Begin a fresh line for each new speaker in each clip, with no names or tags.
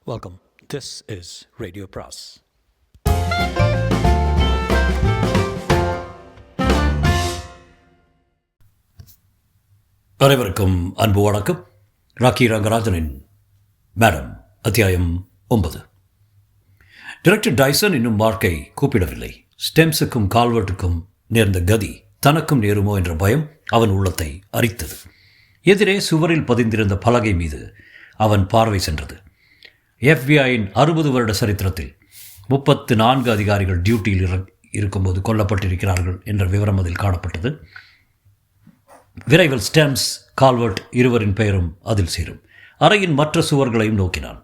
Welcome. This is Radio Pras. அனைவருக்கும் அன்பு வணக்கம். ராக்கி ரங்கராஜனின் மேடம், அத்தியாயம் 9. டைரக்டர் டைசன் இன்னும் மார்க்கை கூப்பிடவில்லை. ஸ்டெம்ஸுக்கும் கால்வர்ட்டுக்கும் நேர்ந்த கதி தனக்கும் நேருமோ என்ற பயம் அவன் உள்ளத்தை அரித்தது. எதிரே சுவரில் பதிந்திருந்த பலகை மீது அவன் பார்வை சென்றது. எஃபிஐயின் 60 வருட சரித்திரத்தில் 34 அதிகாரிகள் டியூட்டியில் இருக்கும்போது கொல்லப்பட்டிருக்கிறார்கள் என்ற விவரம் அதில் காணப்பட்டது. விரைவில் ஸ்டெம்ஸ், கால்வர்ட் இருவரின் பெயரும் அதில் சேரும். அறையின் மற்ற சுவர்களையும் நோக்கினான்.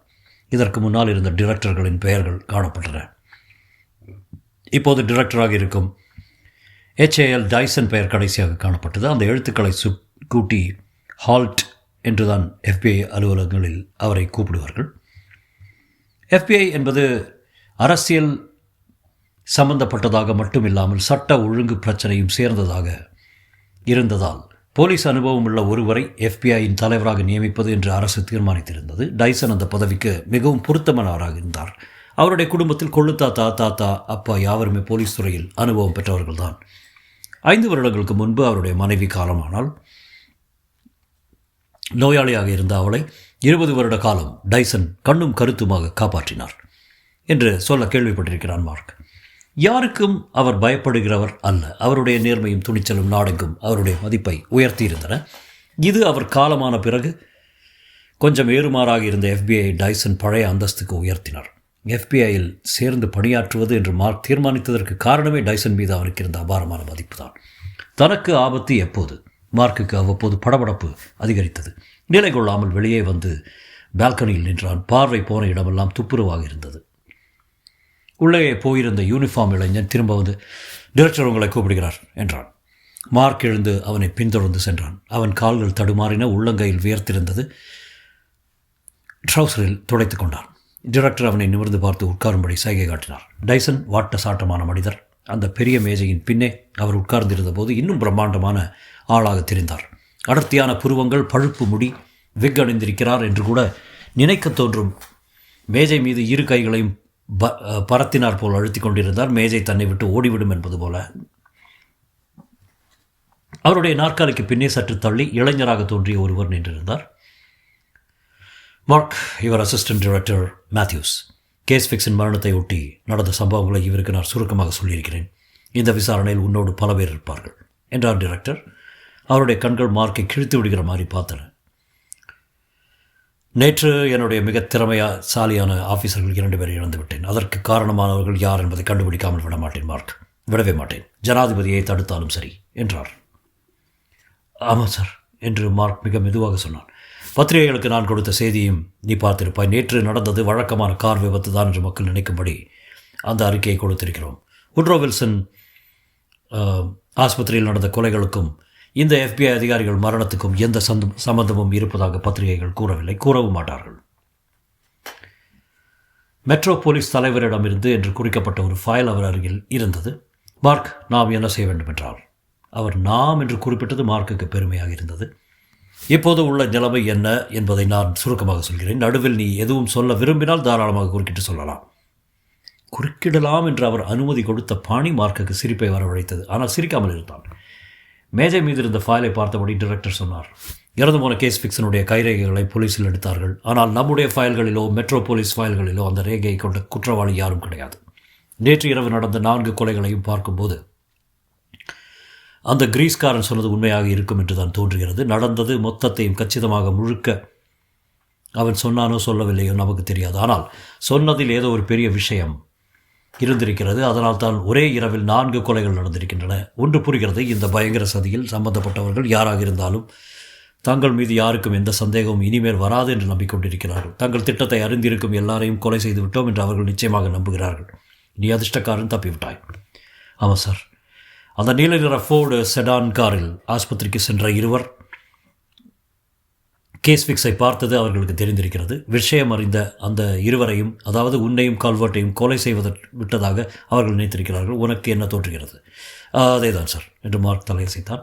இதற்கு முன்னால் இருந்த டிரெக்டர்களின் பெயர்கள் காணப்பட்டன. இப்போது டிரெக்டராக இருக்கும் HAL டைசன் பெயர் கடைசியாக காணப்பட்டது. அந்த எழுத்துக்களை கூட்டி ஹால்ட் என்றுதான் FBI அலுவலகங்களில் அவரை கூப்பிடுவார்கள். FBI என்பது அரசியல் சம்பந்தப்பட்டதாக மட்டுமில்லாமல் சட்ட ஒழுங்கு பிரச்சனையும் சேர்ந்ததாக இருந்ததால் போலீஸ் அனுபவம் உள்ள ஒருவரை FBIயின் தலைவராக நியமிப்பது என்று அரசு தீர்மானித்திருந்தது. டைசன் அந்த பதவிக்கு மிகவும் பொருத்தமானவராக இருந்தார். அவருடைய குடும்பத்தில் கொள்ளு தாத்தா, தாத்தா, அப்பா யாவருமே போலீஸ் துறையில் அனுபவம் பெற்றவர்கள்தான். 5 வருடங்களுக்கு முன்பு அவருடைய மனைவி காலமானால் நோயாளியாக இருந்த அவளை 20 வருட காலம் டைசன் கண்ணும் கருத்துமாக காப்பாற்றினார் என்று சொல்ல கேள்விப்பட்டிருக்கிறான் மார்க். யாருக்கும் அவர் பயப்படுகிறவர் அல்ல. அவருடைய நேர்மையும் துணிச்சலும் நாடெங்கும் அவருடைய மதிப்பை உயர்த்தியிருந்தன. இது அவர் காலமான பிறகு கொஞ்சம் ஏறுமாறாக இருந்த FBI டைசன் பழைய அந்தஸ்துக்கு உயர்த்தினார். FBIயில் சேர்ந்து பணியாற்றுவது என்று மார்க் தீர்மானித்ததற்கு காரணமே டைசன் மீது அவனுக்கு இருந்த அபாரமான மதிப்பு தான். தனக்கு ஆபத்து எப்போது? மார்க்குக்கு அவ்வப்போது படபடப்பு அதிகரித்தது. நிலை கொள்ளாமல் வெளியே வந்து பால்கனியில் நின்றான். பார்வை போன இடமெல்லாம் துப்புரவாக இருந்தது. உள்ளே போயிருந்த யூனிஃபார்ம் இளைஞன் திரும்ப வந்து, டிரெக்டர் உங்களை கூப்பிடுகிறார் என்றான். மார்க் எழுந்து அவனை பின்தொடர்ந்து சென்றான். அவன் கால்கள் தடுமாறின, உள்ளங்கையில் வியர்த்திருந்தது. ட்ரௌசரில் துடைத்து கொண்டான். டிரெக்டர் அவனை நிமிர்ந்து பார்த்து உட்காரும்படி சைகை காட்டினார். டைசன் வாட்ட சாட்டமான மனிதர். அந்த பெரிய மேஜையின் பின்னே அவர் உட்கார்ந்திருந்த போது இன்னும் பிரம்மாண்டமான ஆளாக தெரிந்தார். அடர்த்தியான புருவங்கள், பழுப்பு முடி, விக் அணிந்திருக்கிறார் என்று கூட நினைக்க தோன்றும். மேஜை மீது இரு கைகளையும் பரத்தினார் போல் அழுத்தி கொண்டிருந்தார். மேஜை தன்னை விட்டு ஓடிவிடும் என்பது போல. அவருடைய நாற்காலிக்கு பின்னே சற்று தள்ளி இளைஞராக தோன்றிய ஒருவர் நின்றிருந்தார். மார்க், இவர் அசிஸ்டன்ட் டைரக்டர் மேத்யூஸ். கேஸ் ஃபிக்ஸின் மரணத்தை ஒட்டி நடந்த சம்பவங்களை இவருக்கு நான் சுருக்கமாக சொல்லியிருக்கிறேன். இந்த விசாரணையில் உன்னோடு பல பேர் இருப்பார்கள் என்றார் டைரக்டர். அவருடைய கண்கள் மார்க்கை கிழித்து விடுகிற மாதிரி பார்த்தன. நேற்று என்னுடைய மிக திறமைசாலியான ஆஃபீஸர்கள் 2 பேரை இழந்து விட்டேன். அதற்கு காரணமானவர்கள் யார் என்பதை கண்டுபிடிக்காமல் விட மாட்டேன் மார்க், விடவே மாட்டேன். ஜனாதிபதியை தடுத்தாலும் சரி என்றார். ஆமாம் சார் என்று மார்க் மிக மெதுவாக சொன்னான். பத்திரிகைகளுக்கு நான் கொடுத்த செய்தியும் நீ பார்த்திருப்பாய். நேற்று நடந்தது வழக்கமான கார் விபத்து தான் என்று மக்கள் நினைக்கும்படி அந்த அறிக்கையை கொடுத்திருக்கிறோம். உட்ரோ வில்சன் ஆஸ்பத்திரியில் நடந்த கொலைகளுக்கும் இந்த FBI அதிகாரிகள் மரணத்துக்கும் எந்த சம்பந்தமும் இருப்பதாக பத்திரிகைகள் கூறவில்லை, கூறவும் மாட்டார்கள். மெட்ரோ போலீஸ் தலைவரிடமிருந்து என்று குறிக்கப்பட்ட ஒரு ஃபைல் அவர் அருகில் இருந்தது. மார்க், நாம் என்ன செய்ய வேண்டும் என்றார். அவர் நாம் என்று குறிப்பிட்டது மார்க்குக்கு பெருமையாக இருந்தது. இப்போது உள்ள நிலைமை என்ன என்பதை நான் சுருக்கமாக சொல்கிறேன். நடுவில் நீ எதுவும் சொல்ல விரும்பினால் தாராளமாக குறுக்கிட்டு சொல்லலாம். குறுக்கிடலாம் என்று அவர் அனுமதி கொடுத்த பாணி மார்க்குக்கு சிரிப்பை வரவழைத்தது. ஆனால் சிரிக்காமல் இருந்தான். மேஜை மீது இருந்த ஃபைலை பார்த்தபடி டைரக்டர் சொன்னார். இறந்து போன கேஸ் ஃபிக்ஸனுடைய கைரேகைகளை போலீஸில் எடுத்தார்கள். ஆனால் நம்முடைய ஃபைல்களிலோ மெட்ரோ போலீஸ் ஃபைல்களிலோ அந்த ரேகையை கொண்ட குற்றவாளி யாரும் கிடையாது. நேற்று இரவு நடந்த 4 கொலைகளையும் பார்க்கும்போது அந்த கிரீஸ்காரன் சொன்னது உண்மையாக இருக்கும் என்று தான் தோன்றுகிறது. நடந்தது மொத்தத்தையும் கச்சிதமாக முழுக்க அவன் சொன்னானோ சொல்லவில்லையோ நமக்கு தெரியாது. ஆனால் சொன்னதில் ஏதோ ஒரு பெரிய விஷயம் இருந்திருக்கிறது. அதனால் தான் ஒரே இரவில் 4 கொலைகள் நடந்திருக்கின்றன. ஒன்று புரிகிறது, இந்த பயங்கர சதியில் சம்பந்தப்பட்டவர்கள் யாராக இருந்தாலும் தங்கள் மீது யாருக்கும் எந்த சந்தேகமும் இனிமேல் வராது என்று நம்பிக்கொண்டிருக்கிறார்கள். தங்கள் திட்டத்தை அறிந்திருக்கும் எல்லாரையும் கொலை செய்து விட்டோம் என்று அவர்கள் நிச்சயமாக நம்புகிறார்கள். நீ அதிர்ஷ்டக்காரன், தப்பிவிட்டாய். ஆமாம் சார். அந்த நீல நிற ஃபோர்டு செடான் காரில் ஆஸ்பத்திரிக்கு சென்ற இருவர் கேஸ் ஃபிக்ஸை பார்த்தது அவர்களுக்கு தெரிந்திருக்கிறது. விஷயம் அறிந்த அந்த இருவரையும், அதாவது உன்னையும் கால்வர்ட்டையும் கொலை விட்டதாக அவர்கள் நினைத்திருக்கிறார்கள். உனக்கு என்ன தோன்றுகிறது? அதே தான் சார் என்று மார்க் தலையசைத்தான்.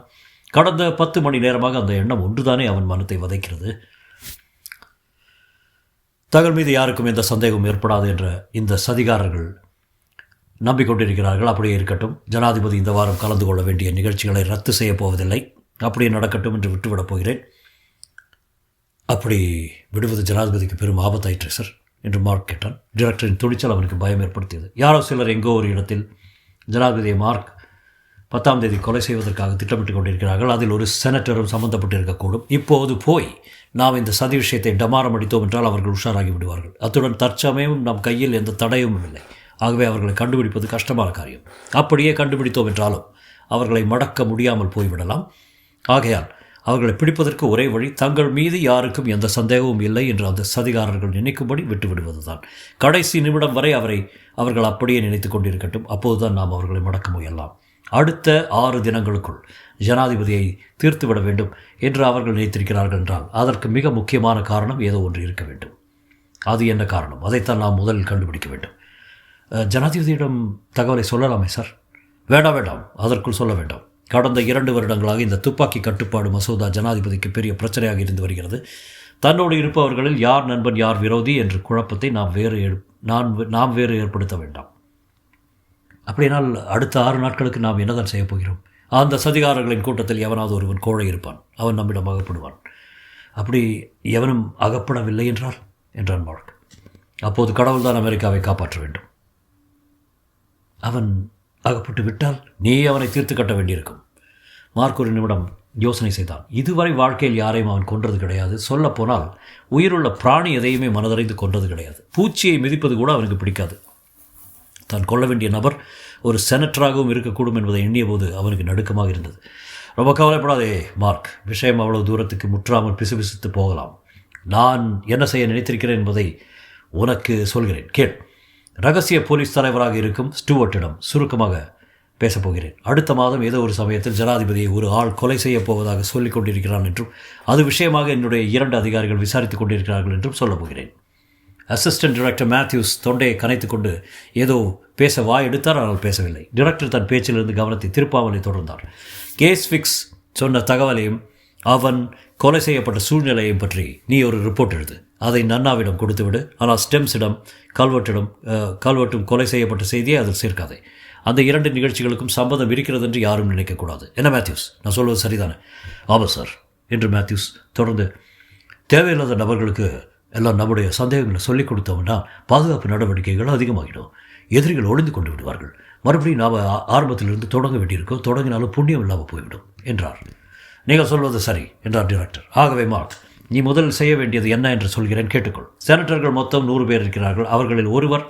கடந்த 10 மணி நேரமாக அந்த எண்ணம் ஒன்றுதானே அவன் மனத்தை வதைக்கிறது. தங்கள் மீது யாருக்கும் எந்த சந்தேகமும் ஏற்படாது என்ற இந்த சதிகாரர்கள் நம்பிக்கொண்டிருக்கிறார்கள். அப்படியே இருக்கட்டும். ஜனாதிபதி இந்த வாரம் கலந்து கொள்ள வேண்டிய நிகழ்ச்சிகளை ரத்து செய்யப் போவதில்லை. அப்படியே நடக்கட்டும் என்று விட்டுவிடப் போகிறேன். அப்படி விடுவது ஜனாதிபதிக்கு பெரும் ஆபத்தாயிற்று சார் என்று மார்க் கேட்டான். டிரெக்டரின் துணிச்சல் அவனுக்கு பயம் ஏற்படுத்தியது. யாரோ சிலர் எங்கோ ஒரு இடத்தில் ஜனாதிபதியை மார்க் 10ஆம் தேதி கொலை செய்வதற்காக திட்டமிட்டுக் கொண்டிருக்கிறார்கள். அதில் ஒரு செனட்டரும் சம்பந்தப்பட்டு இருக்கக்கூடும். இப்போது போய் நாம் இந்த சதி விஷயத்தை டமாரம் அடித்தோம் என்றால் அவர்கள் உஷாராகி விடுவார்கள். அத்துடன் தற்சமயம் நம் கையில் எந்த தடையும் இல்லை. ஆகவே அவர்களை கண்டுபிடிப்பது கஷ்டமான காரியம். அப்படியே கண்டுபிடித்தோம் என்றாலும் அவர்களை மடக்க முடியாமல் போய்விடலாம். ஆகையால் அவர்களை பிடிப்பதற்கு ஒரே வழி தங்கள் மீது யாருக்கும் எந்த சந்தேகமும் இல்லை என்று அந்த சதிகாரர்கள் நினைக்கும்படி விட்டுவிடுவதுதான். கடைசி நிமிடம் வரை அவர்கள் அப்படியே நினைத்து கொண்டிருக்கட்டும். அப்போதுதான் நாம் அவர்களை மடக்க முயலாம். அடுத்த 6 தினங்களுக்குள் ஜனாதிபதியை தீர்த்துவிட வேண்டும் என்று அவர்கள் நினைத்திருக்கிறார்கள் என்றால் அதற்கு மிக முக்கியமான காரணம் ஏதோ ஒன்று இருக்க வேண்டும். அது என்ன காரணம்? அதைத்தான் நாம் முதலில் கண்டுபிடிக்க வேண்டும். ஜனாதிபதியிடம் தகவலை சொல்லலாமே சார்? வேண்டாம், அதற்குள் சொல்ல வேண்டாம். கடந்த 2 வருடங்களாக இந்த துப்பாக்கி கட்டுப்பாடு மசோதா ஜனாதிபதிக்கு பெரிய பிரச்சனையாக இருந்து வருகிறது. தன்னோடு இருப்பவர்களில் யார் நண்பன் யார் விரோதி என்ற குழப்பத்தை நாம் வேறு ஏற்படுத்த வேண்டாம். அப்படினால் அடுத்த 6 நாட்களுக்கு நாம் என்னதான் செய்யப் போகிறோம்? அந்த சதிகாரர்களின் கூட்டத்தில் எவனாவது ஒருவன் கோழை இருப்பான். அவன் நம்மிடம் அகப்படுவான். அப்படி எவனும் அகப்படவில்லை என்றான் மார்க். அப்போது கடவுள்தான் அமெரிக்காவை காப்பாற்ற வேண்டும். அவன் அகப்பட்டு விட்டால் நீ அவனை தீர்த்து கட்ட வேண்டியிருக்கும். மார்க் ஒரு நிமிடம் யோசனை செய்தான். இதுவரை வாழ்க்கையில் யாரையும் அவன் கொன்றது கிடையாது. சொல்லப்போனால் உயிருள்ள பிராணி எதையுமே மனதறிந்து கொன்றது கிடையாது. பூச்சியை மிதிப்பது கூட அவனுக்கு பிடிக்காது. தான் கொள்ள வேண்டிய நபர் ஒரு செனட்டராகவும் இருக்கக்கூடும் என்பதை எண்ணிய போது அவனுக்கு நடுக்கமாக இருந்தது. ரொம்ப கவலைப்படாதே மார்க், விஷயம் அவ்வளவு தூரத்துக்கு முற்றாமல் பிசுபிசுத்து போகலாம். நான் என்ன செய்ய நினைத்திருக்கிறேன் என்பதை உனக்கு சொல்கிறேன், கேள். ரகசிய போலீஸ் தலைவராக இருக்கும் ஸ்டூவர்ட்டிடம் சுருக்கமாக பேசப்போகிறேன். அடுத்த மாதம் ஏதோ ஒரு சமயத்தில் ஜனாதிபதியை ஒரு ஆள் கொலை செய்யப் போவதாக சொல்லிக் கொண்டிருக்கிறான் என்றும் அது விஷயமாக என்னுடைய 2 அதிகாரிகள் விசாரித்துக் கொண்டிருக்கிறார்கள் என்றும் சொல்லப் போகிறேன். அசிஸ்டன்ட் டைரக்டர் மேத்யூஸ் தொண்டையை கனைத்து கொண்டு ஏதோ பேச வாய் எடுத்தார். ஆனால் பேசவில்லை. டைரக்டர் தன் பேச்சிலிருந்து கவனத்தை திருப்பாமலை தொடர்ந்தார். கேஸ் ஃபிக்ஸ் சொன்ன தகவலையும் அவன் கொலை செய்யப்பட்ட சூழ்நிலையையும் பற்றி நீ ஒரு ரிப்போர்ட் எழுது. அதை நன்னாவிடம் கொடுத்துவிடு. ஆனால் ஸ்டெம்ஸிடம் கல்வெட்டும் கொலை செய்யப்பட்ட செய்தியை அதில் சேர்க்காதே. அந்த 2 நிகழ்ச்சிகளுக்கும் சம்பந்தம் இருக்கிறது என்று யாரும் நினைக்கக்கூடாது. என்ன மேத்யூஸ், நான் சொல்வது சரிதானே? ஆமாம் சார் என்று மேத்யூஸ் தொடர்ந்து, தேவையில்லாத நபர்களுக்கு எல்லாம் நம்முடைய சந்தேகங்களை சொல்லிக் கொடுத்தோம்னா பாதுகாப்பு நடவடிக்கைகள் அதிகமாகிடும். எதிரிகள் ஒளிந்து கொண்டு விடுவார்கள். மறுபடியும் நாம் ஆரம்பத்திலிருந்து தொடங்க வேண்டியிருக்கோம். தொடங்கினாலும் புண்ணியம் இல்லாமல் போய்விடும் என்றார். நீங்கள் சொல்வது சரி என்றார் டைரக்டர். ஆகவே மார்க், நீ முதலில் செய்ய வேண்டியது என்ன என்று சொல்கிறேன், கேட்டுக்கொள். செனட்டர்கள் மொத்தம் 100 பேர் இருக்கிறார்கள். அவர்களில் ஒருவர்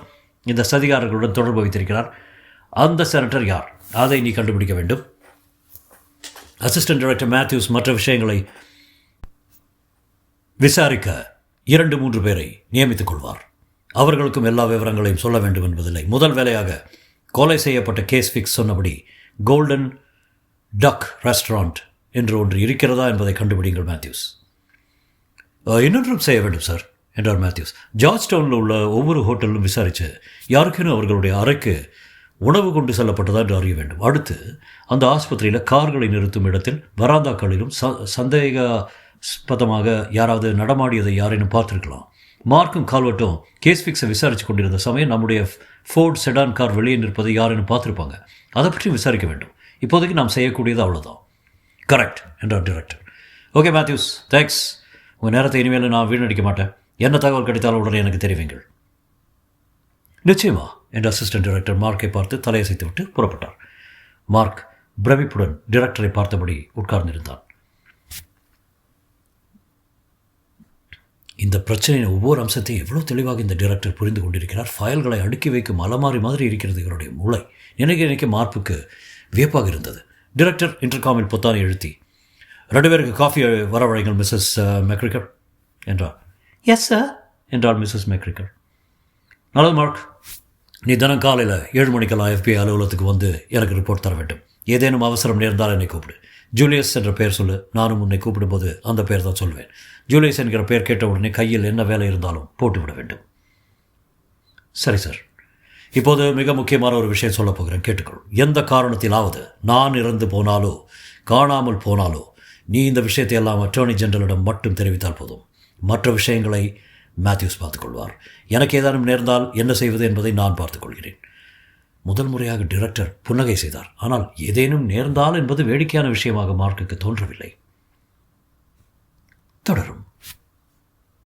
இந்த சதிகாரர்களுடன் தொடர்பு வைத்திருக்கிறார். அந்த செனட்டர் யார்? அதை நீ கண்டுபிடிக்க வேண்டும். அசிஸ்டன்ட் டைரக்டர் மேத்யூஸ் மற்ற விஷயங்களை விசாரிக்க 2-3 பேரை நியமித்துக் கொள்வார். அவர்களுக்கும் எல்லா விவரங்களையும் சொல்ல வேண்டும் என்பதில்லை. முதல் வேலையாக கொலை செய்யப்பட்ட கேஸ் ஃபிக்ஸ் சொன்னபடி கோல்டன் டக் ரெஸ்டாரண்ட் என்று ஒன்று இருக்கிறதா என்பதை கண்டுபிடிங்கள் மேத்யூஸ். இன்னொன்றும் செய்ய வேண்டும் சார் என்றார் மேத்யூஸ். ஜார்ஜ் டவுனில் உள்ள ஒவ்வொரு ஹோட்டலும் விசாரித்து யாருக்கேனும் அவர்களுடைய அறைக்கு உணவு கொண்டு செல்லப்பட்டதா என்று அறிய வேண்டும். அடுத்து அந்த ஆஸ்பத்திரியில் கார்களை நிறுத்தும் இடத்தில் வராந்தாக்களிலும் சந்தேகஸ்பதமாக யாராவது நடமாடியதை யாரேனும் பார்த்துருக்கலாம். மார்க்கும் கால்வெட்டும் கேஸ் ஃபிக்ஸை விசாரித்து கொண்டிருந்த சமயம் நம்முடைய ஃபோர்ட் செடான் கார் வெளியே நிற்பதை யாரேனும் பார்த்துருப்பாங்க. அதை பற்றியும் விசாரிக்க வேண்டும். இப்போதைக்கு நாம் செய்யக்கூடியது அவ்வளோதான். கரெக்ட் என்றார் டைரக்டர். Okay Matthews, thanks. உங்கள் நேரத்தை இனிமேல் நான் வீணடிக்க மாட்டேன். என்ன தகவல் கிடைத்தாலும் உடனே எனக்கு தெரிவிங்கள். நிச்சயமா என்று அசிஸ்டன்ட் டைரக்டர் மார்க்கை பார்த்து தலையசைத்து விட்டு புறப்பட்டார். மார்க் பிரமிப்புடன் டைரக்டரை பார்த்தபடி உட்கார்ந்திருந்தான். இந்த பிரச்சனையின் ஒவ்வொரு அம்சத்தையும் எவ்வளோ தெளிவாக இந்த டைரக்டர் புரிந்து கொண்டிருக்கிறார். ஃபைல்களை அடுக்கி வைக்கும் அலமாரி மாதிரி இருக்கிறது இவருடைய மூளை. நினைக்க மார்ப்புக்கு வியப்பாக இருந்தது. டைரக்டர் இன்டர்காமில் பொத்தானை எழுத்தி, 2 பேருக்கு காஃபி வரவழைங்கள் மிஸ்ஸஸ் மெக்ரிக்கர் என்றார். எஸ் சார் என்றாள் மிஸ்ஸஸ் மெக்ரிக்கர். நல்லது மார்க், நீ தினம் காலையில் 7 மணிக்கெல்லாம் FBI அலுவலகத்துக்கு வந்து எனக்கு ரிப்போர்ட் தர வேண்டும். ஏதேனும் அவசரம் நேர்ந்தால் என்னை கூப்பிடு. ஜூலியஸ் என்ற பெயர் சொல்லு. நானும் உன்னை கூப்பிடும்போது அந்த பெயர் தான் சொல்வேன். ஜூலியஸ் என்கிற பெயர் கேட்ட உடனே கையில் என்ன வேலை இருந்தாலும் போட்டுவிட வேண்டும். சரி சார். இப்போது மிக முக்கியமான ஒரு விஷயம் சொல்லப் போகிறேன், கேட்டுக்கொள். எந்த காரணத்திலாவது நான் இறந்து போனாலோ காணாமல் போனாலோ நீ இந்த விஷயத்தை எல்லாம் அட்டர்னி ஜெனரலிடம் மட்டும் தெரிவித்தால் போதும். மற்ற விஷயங்களை மேத்யூஸ் பார்த்துக்கொள்வார். எனக்கு ஏதானும் நேர்ந்தால் என்ன செய்வது என்பதை நான் பார்த்துக்கொள்கிறேன். முதல் முறையாக டிரெக்டர் புன்னகை செய்தார். ஆனால் ஏதேனும் நேர்ந்தால் என்பது வேடிக்கையான விஷயமாக மார்க்குக்கு தோன்றவில்லை. தொடரும்.